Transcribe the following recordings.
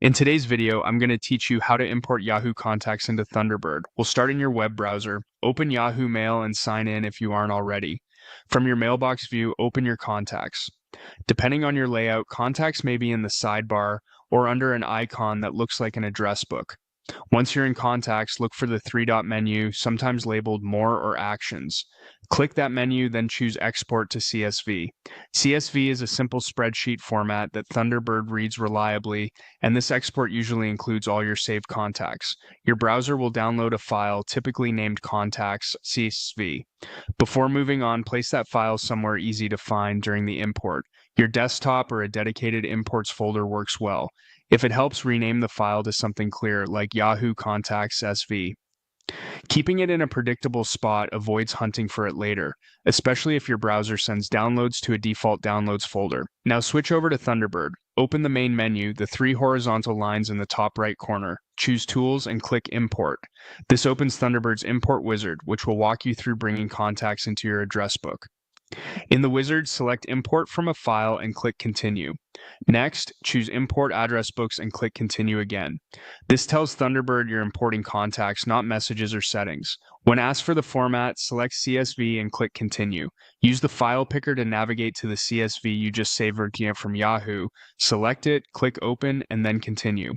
In today's video, I'm going to teach you how to import Yahoo contacts into Thunderbird. We'll start in your web browser, open Yahoo Mail and sign in if you aren't already. From your mailbox view, open your contacts. Depending on your layout, contacts may be in the sidebar or under an icon that looks like an address book. Once you're in contacts, look for the three-dot menu, sometimes labeled More or Actions. Click that menu, then choose Export to CSV. CSV is a simple spreadsheet format that Thunderbird reads reliably, and this export usually includes all your saved contacts. Your browser will download a file, typically named Contacts CSV. Before moving on, place that file somewhere easy to find during the import. Your desktop or a dedicated imports folder works well. If it helps, rename the file to something clear, like Yahoo Contacts SV. Keeping it in a predictable spot avoids hunting for it later, especially if your browser sends downloads to a default downloads folder. Now switch over to Thunderbird. Open the main menu, the three horizontal lines in the top right corner. Choose Tools and click Import. This opens Thunderbird's Import Wizard, which will walk you through bringing contacts into your address book. In the wizard, select Import from a file and click Continue. Next, choose Import Address Books and click Continue again. This tells Thunderbird you're importing contacts, not messages or settings. When asked for the format, select CSV and click Continue. Use the file picker to navigate to the CSV you just saved from Yahoo. Select it, click Open, and then Continue.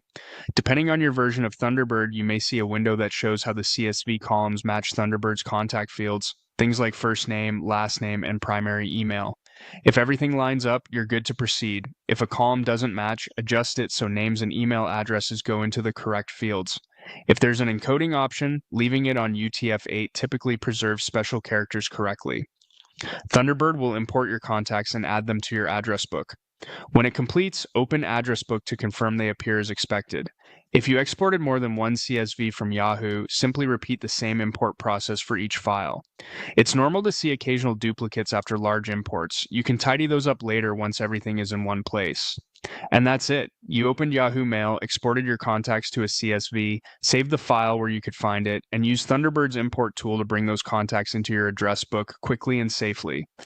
Depending on your version of Thunderbird, you may see a window that shows how the CSV columns match Thunderbird's contact fields. Things like first name, last name, and primary email. If everything lines up, you're good to proceed. If a column doesn't match, adjust it so names and email addresses go into the correct fields. If there's an encoding option, leaving it on UTF-8 typically preserves special characters correctly. Thunderbird will import your contacts and add them to your address book. When it completes, open Address Book to confirm they appear as expected. If you exported more than one CSV from Yahoo, simply repeat the same import process for each file. It's normal to see occasional duplicates after large imports. You can tidy those up later once everything is in one place. And that's it. You opened Yahoo Mail, exported your contacts to a CSV, saved the file where you could find it, and used Thunderbird's import tool to bring those contacts into your address book quickly and safely.